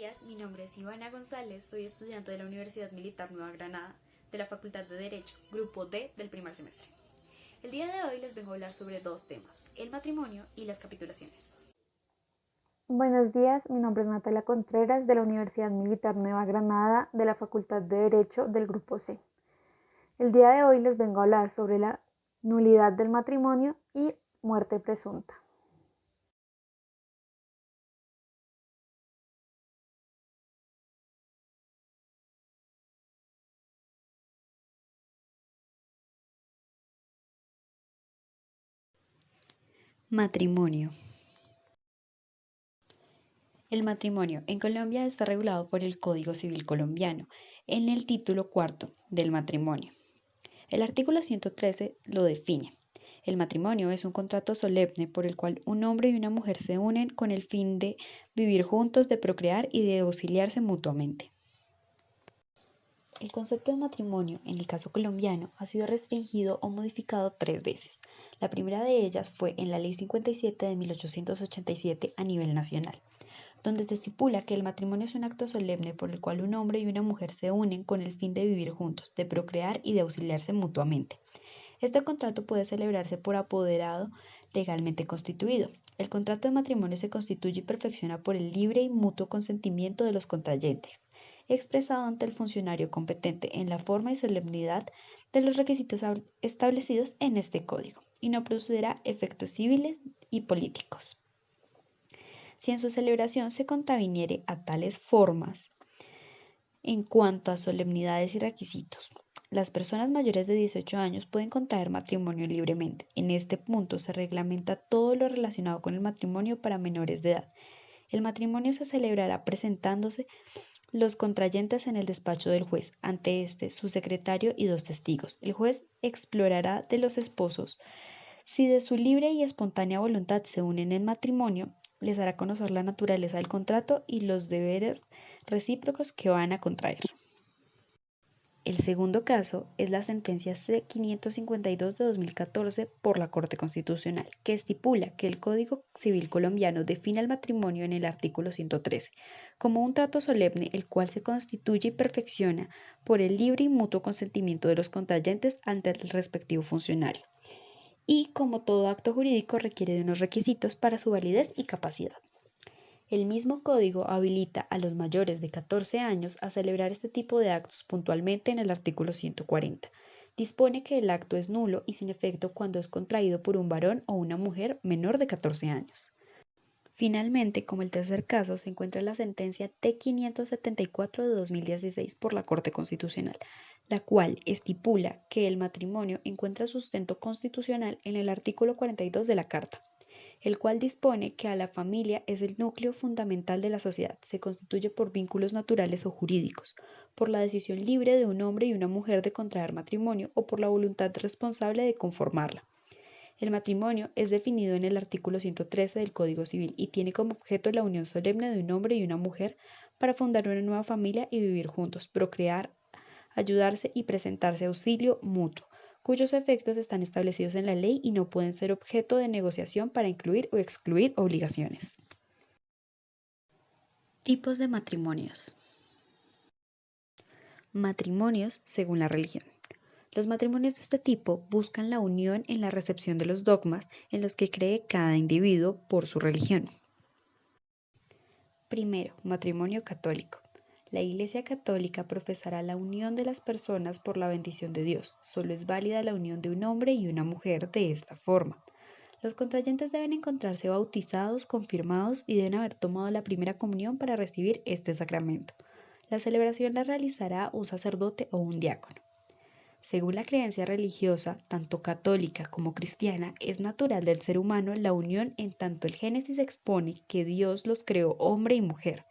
días, mi nombre es Ivana González, soy estudiante de la Universidad Militar Nueva Granada, de la Facultad de Derecho, Grupo D del primer semestre. El día de hoy les vengo a hablar sobre dos temas, el matrimonio y las capitulaciones. Buenos días, mi nombre es Natalia Contreras de la Universidad Militar Nueva Granada de la Facultad de Derecho del Grupo C. El día de hoy les vengo a hablar sobre la nulidad del matrimonio y muerte presunta. Matrimonio. El matrimonio en Colombia está regulado por el Código Civil colombiano en el título cuarto del matrimonio. El artículo 113 lo define. El matrimonio es un contrato solemne por el cual un hombre y una mujer se unen con el fin de vivir juntos, de procrear y de auxiliarse mutuamente. El concepto de matrimonio, en el caso colombiano, ha sido restringido o modificado 3 veces. La primera de ellas fue en la Ley 57 de 1887 a nivel nacional, donde se estipula que el matrimonio es un acto solemne por el cual un hombre y una mujer se unen con el fin de vivir juntos, de procrear y de auxiliarse mutuamente. Este contrato puede celebrarse por apoderado legalmente constituido. El contrato de matrimonio se constituye y perfecciona por el libre y mutuo consentimiento de los contrayentes, expresado ante el funcionario competente en la forma y solemnidad de los requisitos establecidos en este código, y no producirá efectos civiles y políticos. Si en su celebración se contraviniere a tales formas en cuanto a solemnidades y requisitos, las personas mayores de 18 años pueden contraer matrimonio libremente. En este punto se reglamenta todo lo relacionado con el matrimonio para menores de edad. El matrimonio se celebrará presentándose los contrayentes en el despacho del juez, ante este, su secretario y 2 testigos. El juez explorará de los esposos si de su libre y espontánea voluntad se unen en matrimonio, les hará conocer la naturaleza del contrato y los deberes recíprocos que van a contraer. El segundo caso es la sentencia C-552 de 2014 por la Corte Constitucional, que estipula que el Código Civil colombiano define el matrimonio en el artículo 113 como un trato solemne el cual se constituye y perfecciona por el libre y mutuo consentimiento de los contrayentes ante el respectivo funcionario, y como todo acto jurídico requiere de unos requisitos para su validez y capacidad. El mismo código habilita a los mayores de 14 años a celebrar este tipo de actos puntualmente en el artículo 140. Dispone que el acto es nulo y sin efecto cuando es contraído por un varón o una mujer menor de 14 años. Finalmente, como el tercer caso, se encuentra la sentencia T-574 de 2016 por la Corte Constitucional, la cual estipula que el matrimonio encuentra sustento constitucional en el artículo 42 de la Carta, el cual dispone que a la familia es el núcleo fundamental de la sociedad, se constituye por vínculos naturales o jurídicos, por la decisión libre de un hombre y una mujer de contraer matrimonio o por la voluntad responsable de conformarla. El matrimonio es definido en el artículo 113 del Código Civil y tiene como objeto la unión solemne de un hombre y una mujer para fundar una nueva familia y vivir juntos, procrear, ayudarse y presentarse auxilio mutuo, cuyos efectos están establecidos en la ley y no pueden ser objeto de negociación para incluir o excluir obligaciones. Tipos de matrimonios. Matrimonios según la religión. Los matrimonios de este tipo buscan la unión en la recepción de los dogmas en los que cree cada individuo por su religión. Primero, matrimonio católico. La Iglesia Católica profesará la unión de las personas por la bendición de Dios. Solo es válida la unión de un hombre y una mujer de esta forma. Los contrayentes deben encontrarse bautizados, confirmados y deben haber tomado la primera comunión para recibir este sacramento. La celebración la realizará un sacerdote o un diácono. Según la creencia religiosa, tanto católica como cristiana, es natural del ser humano la unión en tanto el Génesis expone que Dios los creó hombre y mujer.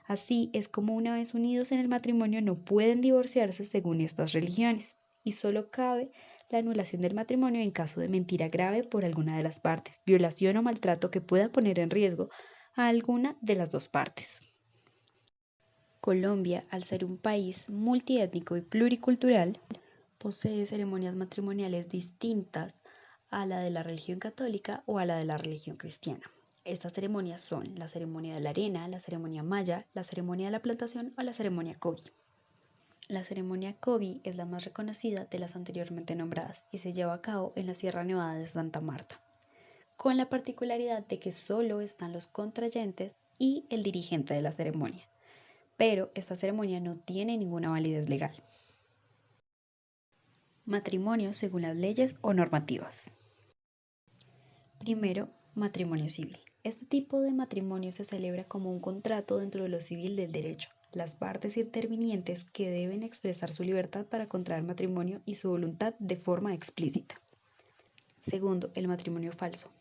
Así es como una vez unidos en el matrimonio no pueden divorciarse según estas religiones, y solo cabe la anulación del matrimonio en caso de mentira grave por alguna de las partes, violación o maltrato que pueda poner en riesgo a alguna de las dos partes. Colombia, al ser un país multiétnico y pluricultural, posee ceremonias matrimoniales distintas a la de la religión católica o a la de la religión cristiana. Estas ceremonias son la ceremonia de la arena, la ceremonia maya, la ceremonia de la plantación o la ceremonia Kogi. La ceremonia Kogi es la más reconocida de las anteriormente nombradas y se lleva a cabo en la Sierra Nevada de Santa Marta, con la particularidad de que solo están los contrayentes y el dirigente de la ceremonia, pero esta ceremonia no tiene ninguna validez legal. Matrimonio según las leyes o normativas. Primero, matrimonio civil. Este tipo de matrimonio se celebra como un contrato dentro de lo civil del derecho. Las partes intervinientes que deben expresar su libertad para contraer matrimonio y su voluntad de forma explícita. Segundo, el matrimonio falso.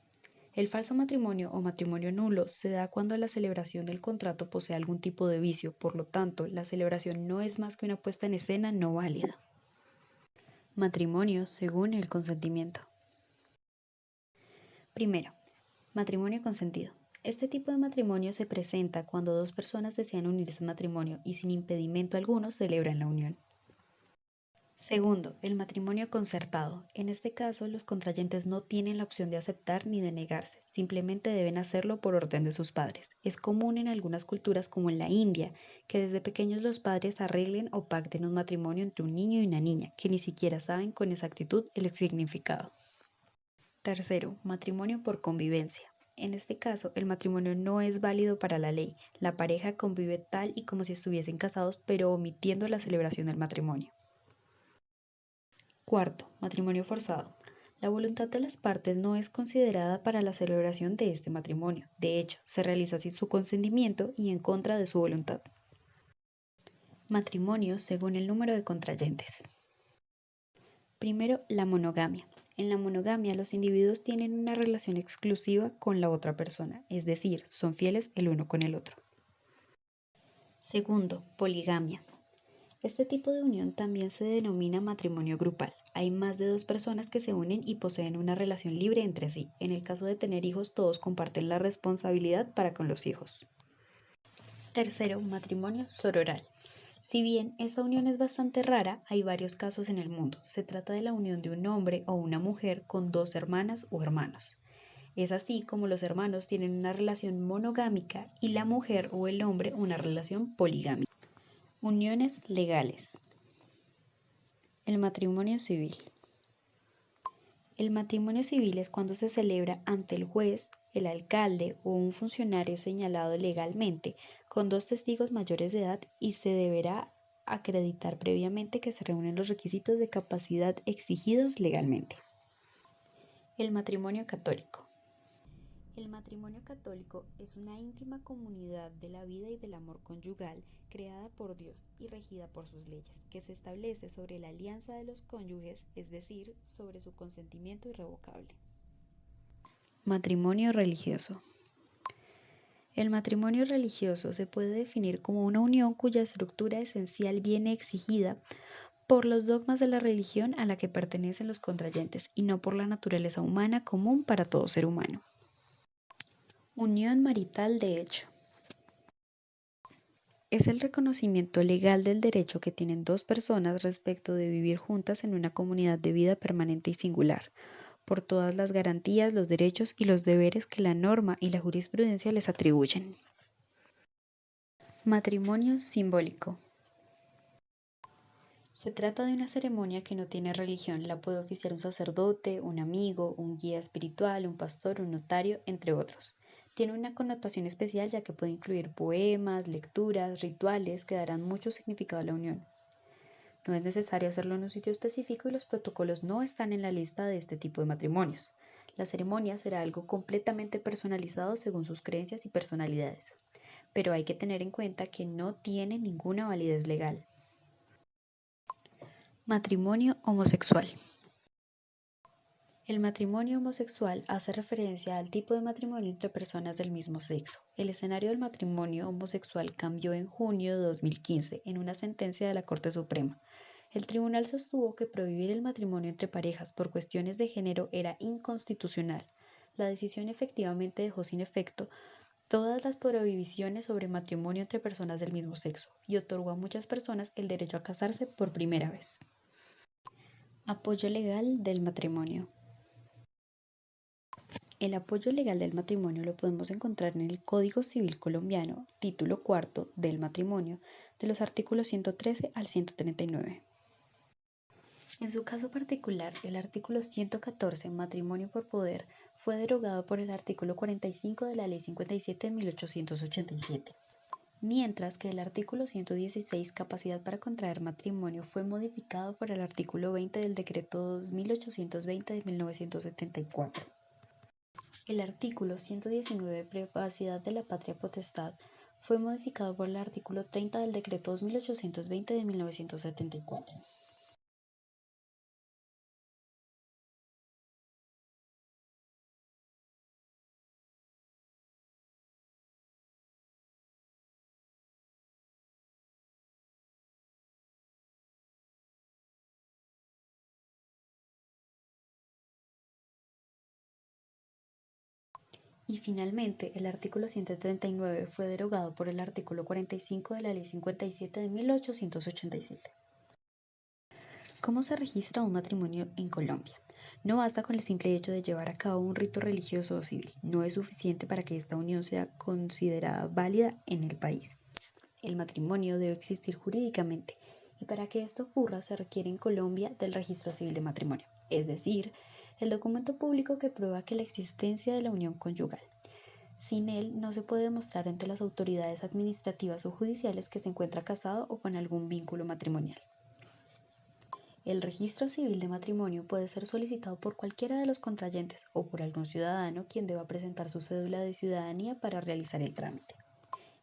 El falso matrimonio o matrimonio nulo se da cuando la celebración del contrato posee algún tipo de vicio, por lo tanto, la celebración no es más que una puesta en escena no válida. Matrimonio según el consentimiento. Primero, matrimonio consentido. Este tipo de matrimonio se presenta cuando dos personas desean unirse en matrimonio y sin impedimento alguno celebran la unión. Segundo, el matrimonio concertado. En este caso, los contrayentes no tienen la opción de aceptar ni de negarse, simplemente deben hacerlo por orden de sus padres. Es común en algunas culturas como en la India, que desde pequeños los padres arreglen o pacten un matrimonio entre un niño y una niña, que ni siquiera saben con exactitud el significado. Tercero, matrimonio por convivencia. En este caso, el matrimonio no es válido para la ley. La pareja convive tal y como si estuviesen casados, pero omitiendo la celebración del matrimonio. Cuarto, matrimonio forzado. La voluntad de las partes no es considerada para la celebración de este matrimonio. De hecho, se realiza sin su consentimiento y en contra de su voluntad. Matrimonio según el número de contrayentes. Primero, la monogamia. En la monogamia, los individuos tienen una relación exclusiva con la otra persona, es decir, son fieles el uno con el otro. Segundo, poligamia. Este tipo de unión también se denomina matrimonio grupal. Hay más de dos personas que se unen y poseen una relación libre entre sí. En el caso de tener hijos, todos comparten la responsabilidad para con los hijos. Tercero, matrimonio sororal. Si bien esta unión es bastante rara, hay varios casos en el mundo. Se trata de la unión de un hombre o una mujer con dos hermanas o hermanos. Es así como los hermanos tienen una relación monogámica y la mujer o el hombre una relación poligámica. Uniones legales. El matrimonio civil. El matrimonio civil es cuando se celebra ante el juez, el alcalde o un funcionario señalado legalmente, con dos testigos mayores de edad y se deberá acreditar previamente que se reúnen los requisitos de capacidad exigidos legalmente. El matrimonio católico. El matrimonio católico es una íntima comunidad de la vida y del amor conyugal creada por Dios y regida por sus leyes, que se establece sobre la alianza de los cónyuges, es decir, sobre su consentimiento irrevocable. Matrimonio religioso. El matrimonio religioso se puede definir como una unión cuya estructura esencial viene exigida por los dogmas de la religión a la que pertenecen los contrayentes y no por la naturaleza humana común para todo ser humano. Unión marital de hecho. Es el reconocimiento legal del derecho que tienen dos personas respecto de vivir juntas en una comunidad de vida permanente y singular, por todas las garantías, los derechos y los deberes que la norma y la jurisprudencia les atribuyen. Matrimonio simbólico. Se trata de una ceremonia que no tiene religión, la puede oficiar un sacerdote, un amigo, un guía espiritual, un pastor, un notario, entre otros. Tiene una connotación especial ya que puede incluir poemas, lecturas, rituales que darán mucho significado a la unión. No es necesario hacerlo en un sitio específico y los protocolos no están en la lista de este tipo de matrimonios. La ceremonia será algo completamente personalizado según sus creencias y personalidades, pero hay que tener en cuenta que no tiene ninguna validez legal. Matrimonio homosexual. El matrimonio homosexual hace referencia al tipo de matrimonio entre personas del mismo sexo. El escenario del matrimonio homosexual cambió en junio de 2015 en una sentencia de la Corte Suprema. El tribunal sostuvo que prohibir el matrimonio entre parejas por cuestiones de género era inconstitucional. La decisión efectivamente dejó sin efecto todas las prohibiciones sobre matrimonio entre personas del mismo sexo y otorgó a muchas personas el derecho a casarse por primera vez. Apoyo legal del matrimonio. El apoyo legal del matrimonio lo podemos encontrar en el Código Civil Colombiano, título cuarto del matrimonio, de los artículos 113 al 139. En su caso particular, el artículo 114, matrimonio por poder, fue derogado por el artículo 45 de la Ley 57 de 1887, mientras que el artículo 116, capacidad para contraer matrimonio, fue modificado por el artículo 20 del Decreto 2820 de 1974. El artículo 119, privacidad de la patria potestad, fue modificado por el artículo 30 del Decreto 2820 de 1974. Y finalmente, el artículo 139 fue derogado por el artículo 45 de la Ley 57 de 1887. ¿Cómo se registra un matrimonio en Colombia? No basta con el simple hecho de llevar a cabo un rito religioso o civil. No es suficiente para que esta unión sea considerada válida en el país. El matrimonio debe existir jurídicamente y para que esto ocurra se requiere en Colombia del registro civil de matrimonio, es decir, el documento público que prueba que la existencia de la unión conyugal. Sin él no se puede demostrar ante las autoridades administrativas o judiciales que se encuentra casado o con algún vínculo matrimonial. El registro civil de matrimonio puede ser solicitado por cualquiera de los contrayentes o por algún ciudadano quien deba presentar su cédula de ciudadanía para realizar el trámite.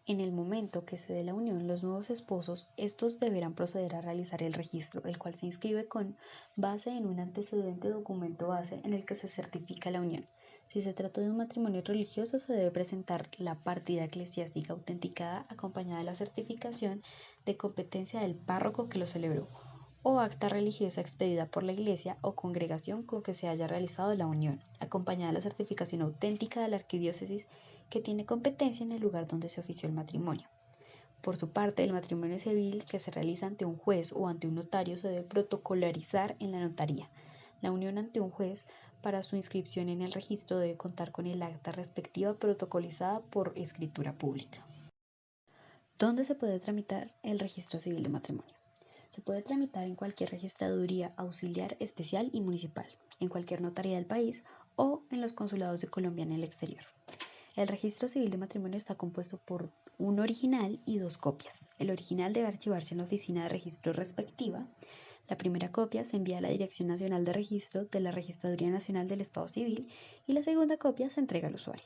En el momento que se dé la unión, los nuevos esposos, estos deberán proceder a realizar el registro, el cual se inscribe con base en un antecedente documento base en el que se certifica la unión. Si se trata de un matrimonio religioso, se debe presentar la partida eclesiástica autenticada acompañada de la certificación de competencia del párroco que lo celebró o acta religiosa expedida por la iglesia o congregación con que se haya realizado la unión, acompañada de la certificación auténtica de la arquidiócesis que tiene competencia en el lugar donde se ofició el matrimonio. Por su parte, el matrimonio civil que se realiza ante un juez o ante un notario se debe protocolarizar en la notaría. La unión ante un juez para su inscripción en el registro debe contar con el acta respectiva protocolizada por escritura pública. ¿Dónde se puede tramitar el registro civil de matrimonio? Se puede tramitar en cualquier registraduría auxiliar especial y municipal, en cualquier notaría del país o en los consulados de Colombia en el exterior. El registro civil de matrimonio está compuesto por un original y dos copias. El original debe archivarse en la oficina de registro respectiva. La primera copia se envía a la Dirección Nacional de Registro de la Registraduría Nacional del Estado Civil y la segunda copia se entrega al usuario.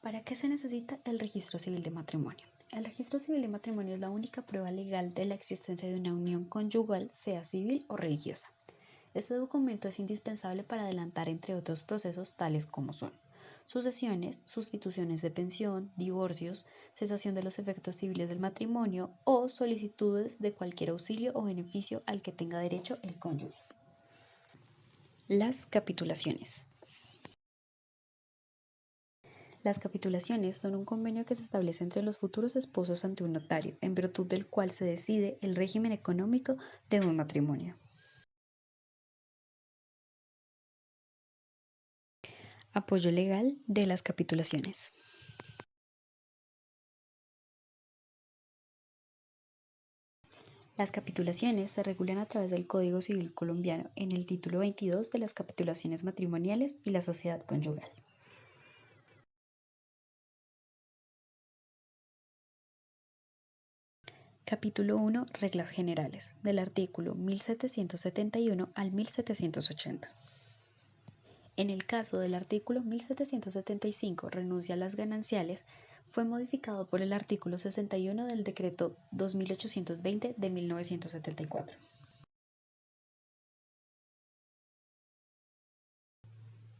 ¿Para qué se necesita el registro civil de matrimonio? El registro civil de matrimonio es la única prueba legal de la existencia de una unión conyugal, sea civil o religiosa. Este documento es indispensable para adelantar entre otros procesos tales como son sucesiones, sustituciones de pensión, divorcios, cesación de los efectos civiles del matrimonio o solicitudes de cualquier auxilio o beneficio al que tenga derecho el cónyuge. Las capitulaciones. Las capitulaciones son un convenio que se establece entre los futuros esposos ante un notario, en virtud del cual se decide el régimen económico de un matrimonio. Apoyo legal de las capitulaciones. Las capitulaciones se regulan a través del Código Civil Colombiano en el título 22 de las capitulaciones matrimoniales y la sociedad conyugal. Capítulo 1. Reglas generales, del artículo 1771 al 1780. En el caso del artículo 1775, renuncia a las gananciales, fue modificado por el artículo 61 del Decreto 2820 de 1974.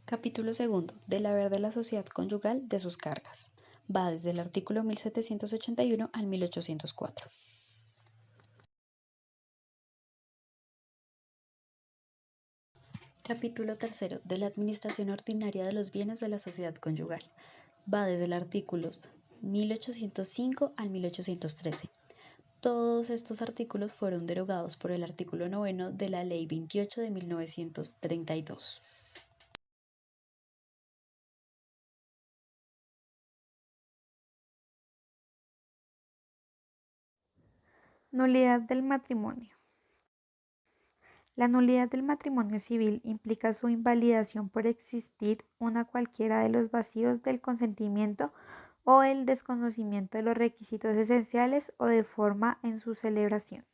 Capítulo 2. Del haber de la sociedad conyugal de sus cargas. Va desde el artículo 1781 al 1804. Capítulo 3. De la administración ordinaria de los bienes de la sociedad conyugal. Va desde el artículo 1805 al 1813. Todos estos artículos fueron derogados por el artículo 9 de la Ley 28 de 1932. Nulidad del matrimonio. La nulidad del matrimonio civil implica su invalidación por existir una cualquiera de los vacíos del consentimiento o el desconocimiento de los requisitos esenciales o de forma en su celebración.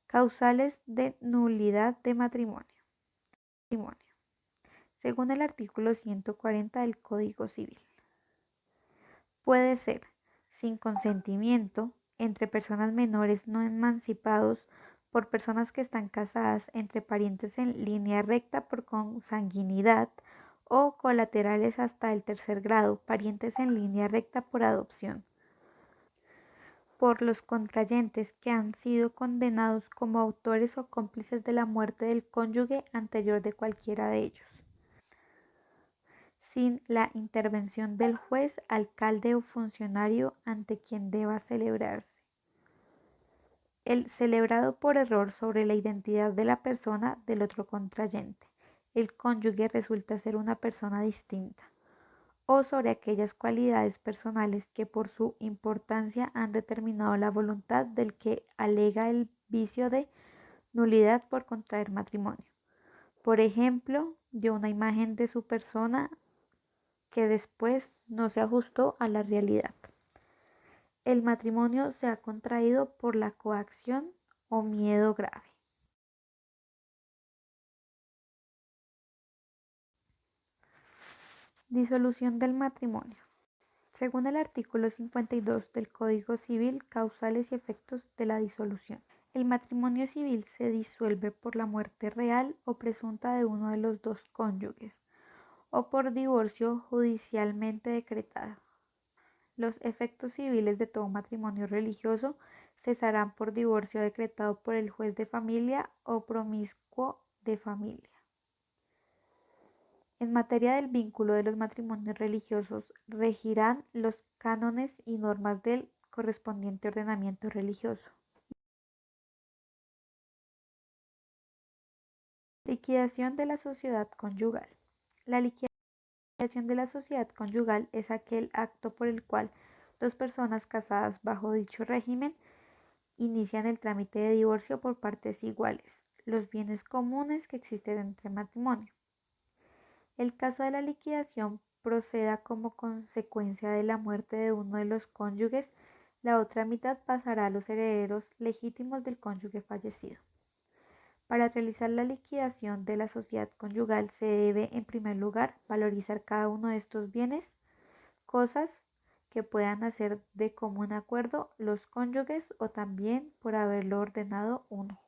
Causales de nulidad de matrimonio. Según el artículo 140 del Código Civil, puede ser sin consentimiento entre personas menores no emancipados, por personas que están casadas, entre parientes en línea recta por consanguinidad o colaterales hasta el tercer grado, parientes en línea recta por adopción, por los contrayentes que han sido condenados como autores o cómplices de la muerte del cónyuge anterior de cualquiera de ellos, sin la intervención del juez, alcalde o funcionario ante quien deba celebrarse. El celebrado por error sobre la identidad de la persona del otro contrayente. El cónyuge resulta ser una persona distinta. O sobre aquellas cualidades personales que por su importancia han determinado la voluntad del que alega el vicio de nulidad por contraer matrimonio. Por ejemplo, dio una imagen de su persona que después no se ajustó a la realidad. El matrimonio se ha contraído por la coacción o miedo grave. Disolución del matrimonio. Según el artículo 52 del Código Civil, causales y efectos de la disolución. El matrimonio civil se disuelve por la muerte real o presunta de uno de los dos cónyuges, o por divorcio judicialmente decretado. Los efectos civiles de todo matrimonio religioso cesarán por divorcio decretado por el juez de familia o promiscuo de familia. En materia del vínculo de los matrimonios religiosos, regirán los cánones y normas del correspondiente ordenamiento religioso. Liquidación de la sociedad conyugal. La liquidación de la sociedad conyugal es aquel acto por el cual dos personas casadas bajo dicho régimen inician el trámite de divorcio por partes iguales, los bienes comunes que existen entre matrimonio. El caso de la liquidación proceda como consecuencia de la muerte de uno de los cónyuges, la otra mitad pasará a los herederos legítimos del cónyuge fallecido. Para realizar la liquidación de la sociedad conyugal se debe, en primer lugar, valorizar cada uno de estos bienes, cosas que puedan hacer de común acuerdo los cónyuges o también por haberlo ordenado uno.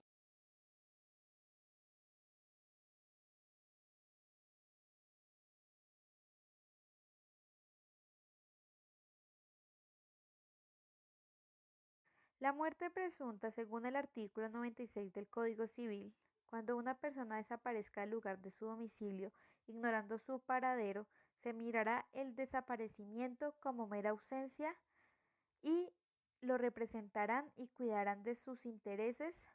La muerte presunta, según el artículo 96 del Código Civil, cuando una persona desaparezca del lugar de su domicilio, ignorando su paradero, se mirará el desaparecimiento como mera ausencia y lo representarán y cuidarán de sus intereses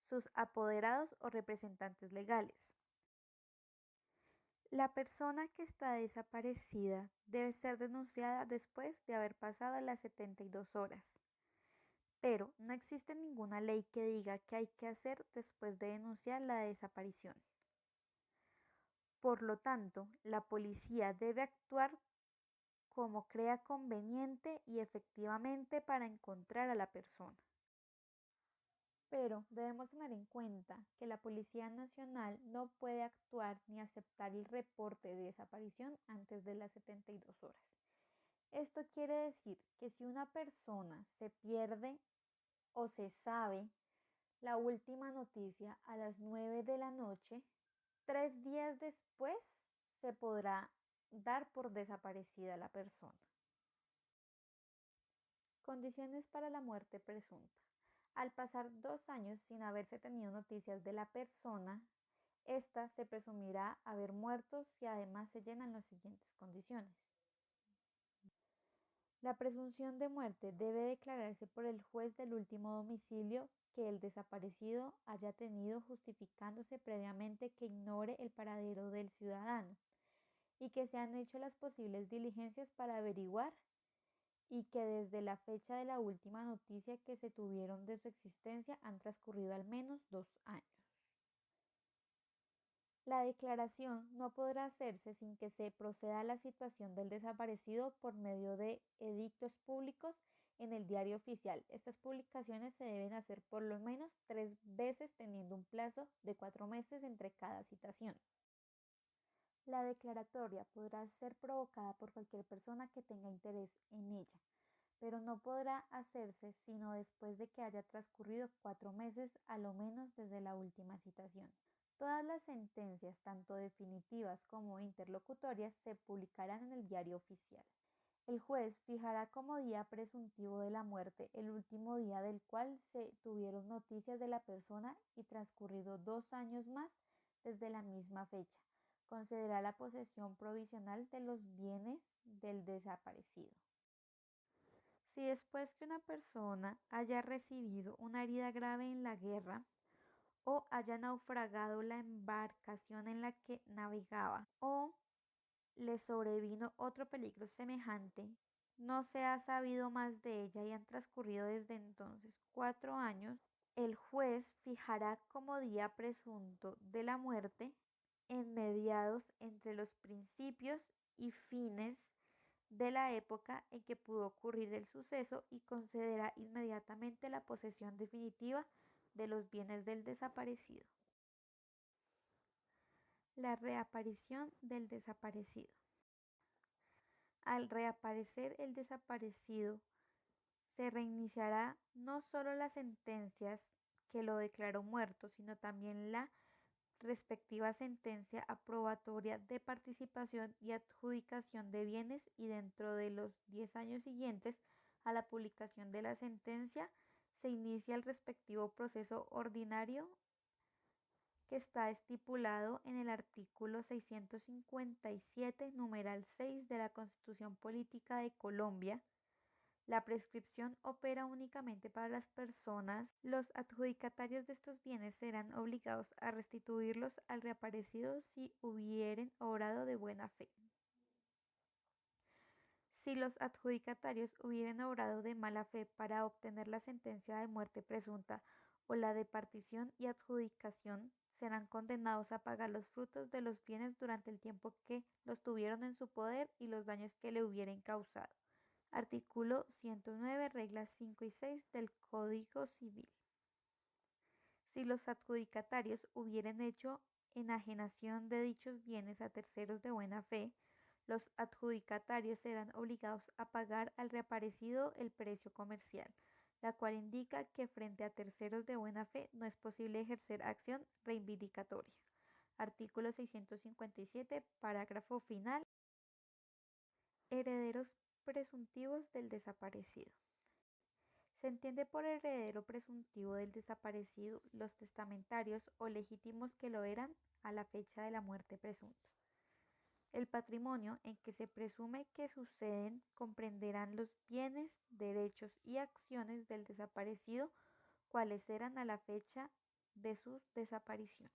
sus apoderados o representantes legales. La persona que está desaparecida debe ser denunciada después de haber pasado las 72 horas. Pero no existe ninguna ley que diga qué hay que hacer después de denunciar la desaparición. Por lo tanto, la policía debe actuar como crea conveniente y efectivamente para encontrar a la persona. Pero debemos tener en cuenta que la Policía Nacional no puede actuar ni aceptar el reporte de desaparición antes de las 72 horas. Esto quiere decir que si una persona se pierde o se sabe la última noticia a las 9 de la noche, 3 días después se podrá dar por desaparecida la persona. Condiciones para la muerte presunta. Al pasar 2 años sin haberse tenido noticias de la persona, ésta se presumirá haber muerto si además se llenan las siguientes condiciones. La presunción de muerte debe declararse por el juez del último domicilio que el desaparecido haya tenido, justificándose previamente que ignore el paradero del ciudadano. y que se han hecho las posibles diligencias para averiguar y que desde la fecha de la última noticia que se tuvieron de su existencia han transcurrido al menos 2 años. La declaración no podrá hacerse sin que se proceda a la situación del desaparecido por medio de edictos públicos en el Diario Oficial. Estas publicaciones se deben hacer por lo menos 3 veces teniendo un plazo de 4 meses entre cada citación. La declaratoria podrá ser provocada por cualquier persona que tenga interés en ella, pero no podrá hacerse sino después de que haya transcurrido 4 meses a lo menos desde la última citación. Todas las sentencias, tanto definitivas como interlocutorias, se publicarán en el Diario Oficial. El juez fijará como día presuntivo de la muerte el último día del cual se tuvieron noticias de la persona y transcurrido 2 años más desde la misma fecha. Concederá la posesión provisional de los bienes del desaparecido. Si después que una persona haya recibido una herida grave en la guerra, o haya naufragado la embarcación en la que navegaba, o le sobrevino otro peligro semejante, no se ha sabido más de ella y han transcurrido desde entonces 4 años, el juez fijará como día presunto de la muerte en mediados entre los principios y fines de la época en que pudo ocurrir el suceso y concederá inmediatamente la posesión definitiva de los bienes del desaparecido. La reaparición del desaparecido. Al reaparecer el desaparecido, se reiniciará no solo las sentencias que lo declaró muerto, sino también la respectiva sentencia aprobatoria de participación y adjudicación de bienes, y dentro de los 10 años siguientes a la publicación de la sentencia se inicia el respectivo proceso ordinario que está estipulado en el artículo 657, numeral 6 de la Constitución Política de Colombia. La prescripción opera únicamente para las personas. Los adjudicatarios de estos bienes serán obligados a restituirlos al reaparecido si hubieren obrado de buena fe. Si los adjudicatarios hubieren obrado de mala fe para obtener la sentencia de muerte presunta o la de partición y adjudicación, serán condenados a pagar los frutos de los bienes durante el tiempo que los tuvieron en su poder y los daños que le hubieren causado. Artículo 109, reglas 5 y 6 del Código Civil. Si los adjudicatarios hubieren hecho enajenación de dichos bienes a terceros de buena fe, los adjudicatarios serán obligados a pagar al reaparecido el precio comercial, la cual indica que frente a terceros de buena fe no es posible ejercer acción reivindicatoria. Artículo 657, parágrafo final. Herederos presuntivos del desaparecido. Se entiende por heredero presuntivo del desaparecido los testamentarios o legítimos que lo eran a la fecha de la muerte presunta. El patrimonio en que se presume que suceden comprenderán los bienes, derechos y acciones del desaparecido, cuales eran a la fecha de su desaparición.